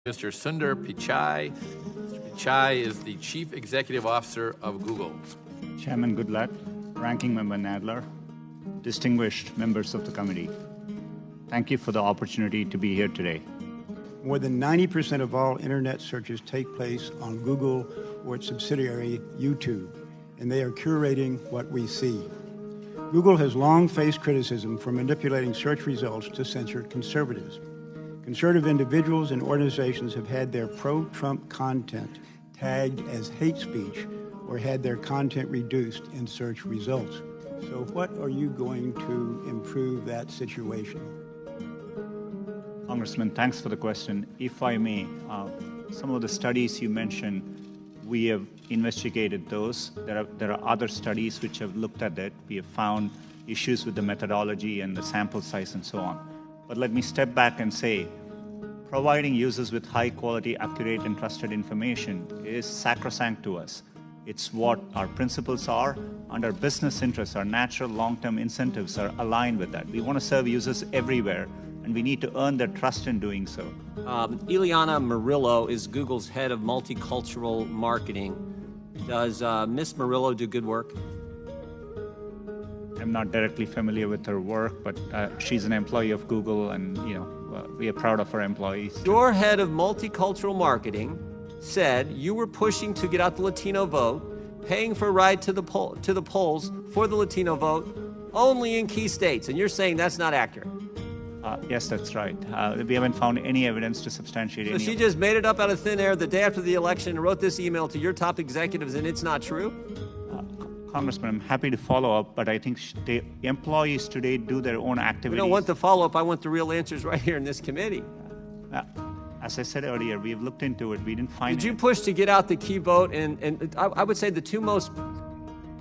Mr. Sundar Pichai. Mr. Pichai is the Chief Executive Officer of Google. Chairman Goodluck, Ranking Member Nadler, distinguished members of the committee, thank you for the opportunity to be here today. More than 90% of all internet searches take place on Google or its subsidiary, YouTube, and they are curating what we see. Google has long faced criticism for manipulating search results to censor conservatives. Conservative individuals and organizations have had their pro-Trump content tagged as hate speech or had their content reduced in search results. So what are you going to improve that situation? Congressman, thanks for the question. If I may, some of the studies you mentioned, we have investigated those. There are other studies which have looked at it. We have found issues with the methodology and the sample size and so on. But let me step back and say, providing users with high quality, accurate, and trusted information is sacrosanct to us. It's what our principles are, and our business interests, our natural long-term incentives are aligned with that. We want to serve users everywhere, and we need to earn their trust in doing so. Ileana Murillo is Google's head of multicultural marketing. Does Ms. Murillo do good work? I'm not directly familiar with her work, but she's an employee of Google, and we are proud of our employees. Your head of multicultural marketing said you were pushing to get out the Latino vote, paying for a ride to the polls for the Latino vote, only in key states, and you're saying that's not accurate. Yes, that's right. We haven't found any evidence to substantiate any. So she just made it up out of thin air the day after the election and wrote this email to your top executives, and it's not true? Congressman, I'm happy to follow up, but I think the employees today do their own activities. We don't want the follow-up. I want the real answers right here in this committee. As I said earlier, we have looked into it. We didn't find. Did you push to get out the key vote? And I would say the two most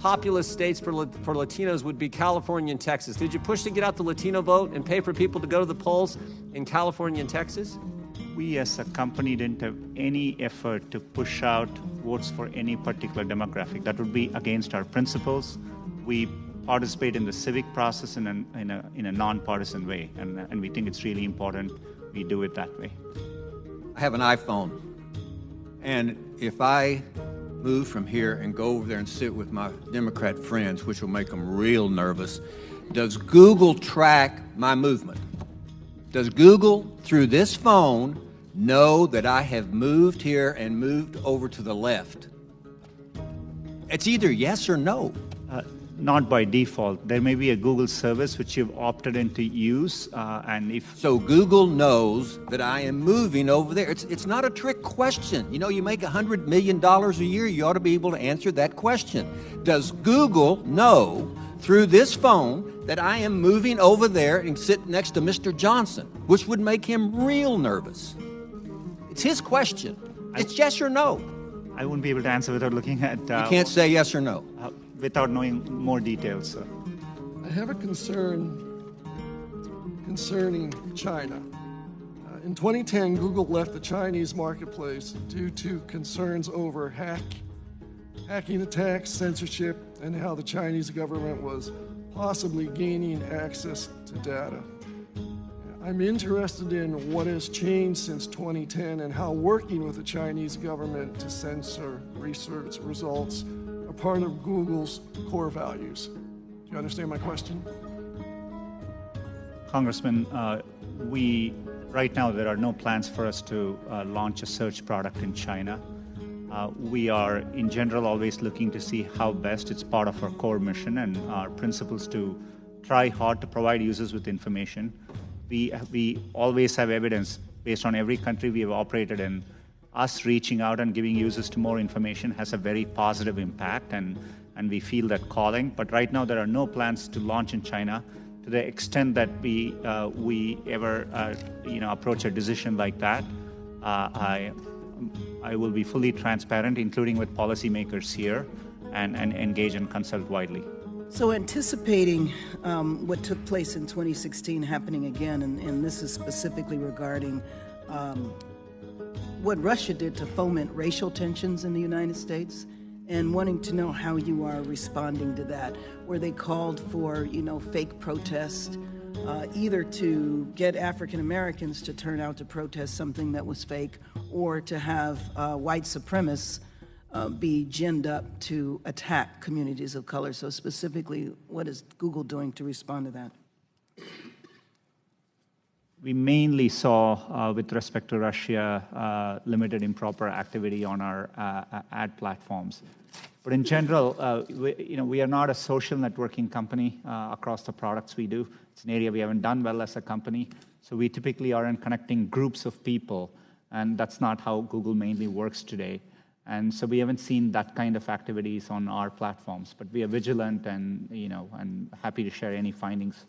populous states for Latinos would be California and Texas. Did you push to get out the Latino vote and pay for people to go to the polls in California and Texas? We as a company didn't have any effort to push out votes for any particular demographic. That would be against our principles. We participate in the civic process in a nonpartisan way, and we think it's really important we do it that way. I have an iPhone, and if I move from here and go over there and sit with my Democrat friends, which will make them real nervous, does Google track my movement? Does Google, through this phone, know that I have moved here and moved over to the left? It's either yes or no. Not by default. There may be a Google service which you've opted in to use, and if... So Google knows that I am moving over there. It's not a trick question. You know, you make $100 million a year, you ought to be able to answer that question. Does Google know through this phone that I am moving over there and sit next to Mr. Johnson, which would make him real nervous? It's his question. It's yes or no. I wouldn't be able to answer without looking at... You can't say yes or no. Without knowing more details, sir. I have a concern concerning China. In 2010, Google left the Chinese marketplace due to concerns over hacking attacks, censorship, and how the Chinese government was possibly gaining access to data. I'm interested in what has changed since 2010 and how working with the Chinese government to censor research results are part of Google's core values. Do you understand my question? Congressman, right now there are no plans for us to launch a search product in China. We are, in general, always looking to see how best. It's part of our core mission and our principles to try hard to provide users with information. We always have evidence based on every country we have operated in. Us reaching out and giving users to more information has a very positive impact, and we feel that calling. But right now there are no plans to launch in China. To the extent that we ever approach a decision like that, I will be fully transparent, including with policymakers here, and engage and consult widely. So anticipating what took place in 2016 happening again, and this is specifically regarding what Russia did to foment racial tensions in the United States, and wanting to know how you are responding to that, where they called for, fake protests, either to get African Americans to turn out to protest something that was fake, or to have white supremacists be ginned up to attack communities of color. So specifically, what is Google doing to respond to that? We mainly saw, with respect to Russia, limited improper activity on our ad platforms. But in general, we are not a social networking company across the products we do. It's an area we haven't done well as a company. So we typically aren't connecting groups of people, and that's not how Google mainly works today. And so we haven't seen that kind of activities on our platforms. But we are vigilant and happy to share any findings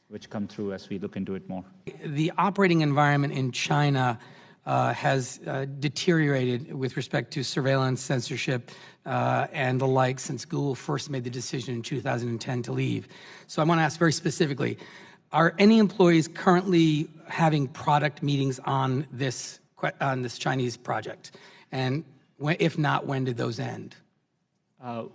which come through as we look into it more. The operating environment in China has deteriorated with respect to surveillance, censorship, and the like since Google first made the decision in 2010 to leave. So I want to ask very specifically, are any employees currently having product meetings on this Chinese project? And if not, when did those end?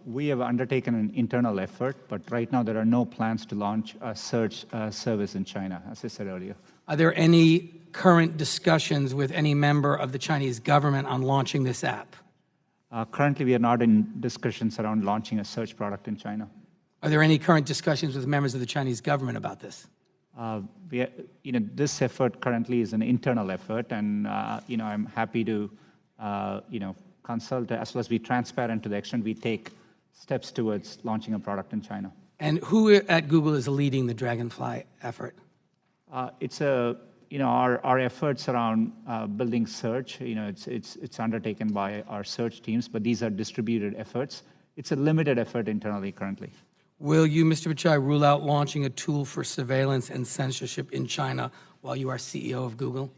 We have undertaken an internal effort, but right now there are no plans to launch a search service in China, as I said earlier. Are there any current discussions with any member of the Chinese government on launching this app? Currently, we are not in discussions around launching a search product in China. Are there any current discussions with members of the Chinese government about this? This effort currently is an internal effort, and I'm happy to consult as well as be transparent to the extent we take steps towards launching a product in China. And who at Google is leading the Dragonfly effort? It's our efforts around building search. It's undertaken by our search teams, but these are distributed efforts. It's a limited effort internally currently. Will you, Mr. Pichai, rule out launching a tool for surveillance and censorship in China while you are CEO of Google?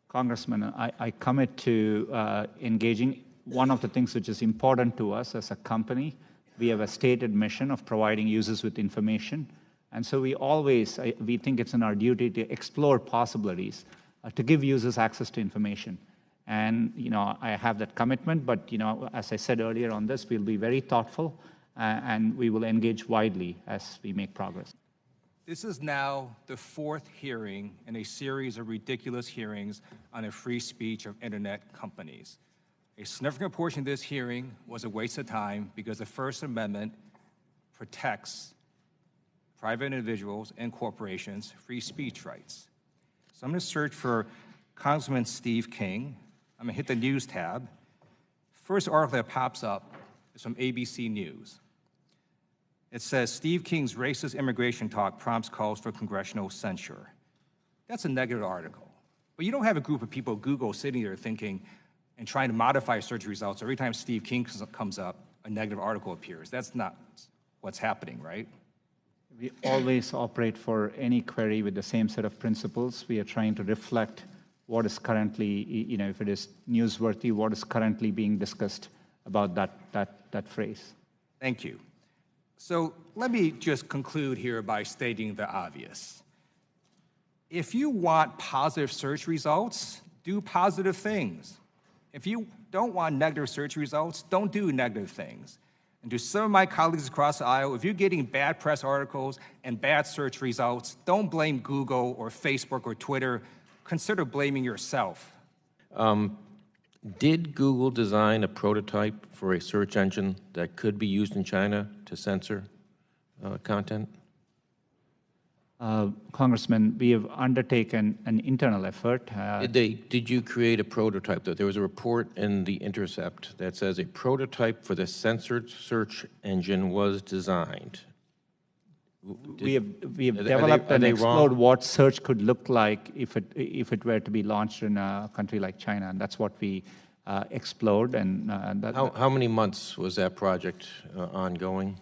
Congressman, I commit to engaging. One of the things which is important to us as a company, we have a stated mission of providing users with information. And so we think it's in our duty to explore possibilities to give users access to information. And, I have that commitment, but, as I said earlier on this, we'll be very thoughtful and we will engage widely as we make progress. This is now the fourth hearing in a series of ridiculous hearings on the free speech of internet companies. A significant portion of this hearing was a waste of time because the First Amendment protects private individuals and corporations' free speech rights. So I'm going to search for Congressman Steve King. I'm going to hit the News tab. First article that pops up is from ABC News. It says, Steve King's racist immigration talk prompts calls for congressional censure. That's a negative article. But you don't have a group of people at Google sitting there thinking and trying to modify search results. Every time Steve King comes up, a negative article appears. That's not what's happening, right? We always operate for any query with the same set of principles. We are trying to reflect what is currently, if it is newsworthy, what is currently being discussed about that phrase. Thank you. So let me just conclude here by stating the obvious. If you want positive search results, do positive things. If you don't want negative search results, don't do negative things. And to some of my colleagues across the aisle, if you're getting bad press articles and bad search results, don't blame Google or Facebook or Twitter. Consider blaming yourself. Did Google design a prototype for a search engine that could be used in China to censor content? Congressman, we have undertaken an internal effort. Did you create a prototype? There was a report in The Intercept that says a prototype for the censored search engine was designed. We have developed and explored what search could look like if it were to be launched in a country like China, and that's what we explored. And how many months was that project ongoing?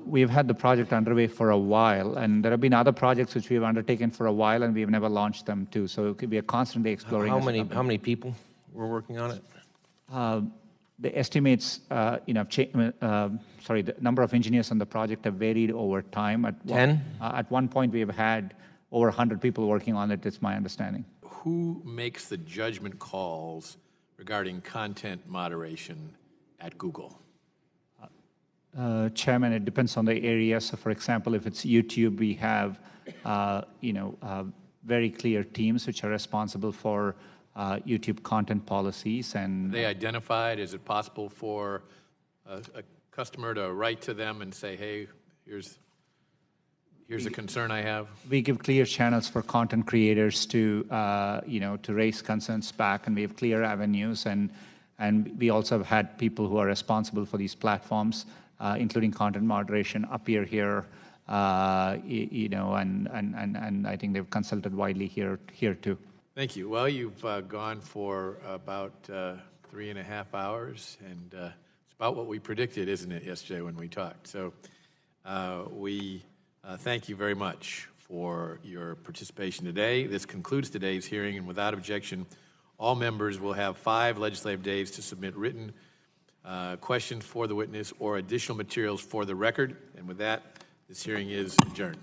We've had the project underway for a while, and there have been other projects which we have undertaken for a while, and we have never launched them too. So we are constantly exploring. How many people were working on it? The estimates, the number of engineers on the project have varied over time. At one point, we have had over 100 people working on it, it's my understanding. Who makes the judgment calls regarding content moderation at Google? Chairman, it depends on the area. So, for example, if it's YouTube, we have, very clear teams which are responsible for YouTube content policies. And They identified. Is it possible for a customer to write to them and say, "Hey, here's a concern I have"? we give clear channels for content creators to, to raise concerns back, and we have clear avenues. And we also have had people who are responsible for these platforms, including content moderation, appear here, and I think they've consulted widely here too. Thank you. Well, you've gone for about 3.5 hours, and it's about what we predicted, isn't it, yesterday when we talked? So we thank you very much for your participation today. This concludes today's hearing, and without objection, all members will have 5 legislative days to submit written questions for the witness or additional materials for the record. And with that, this hearing is adjourned.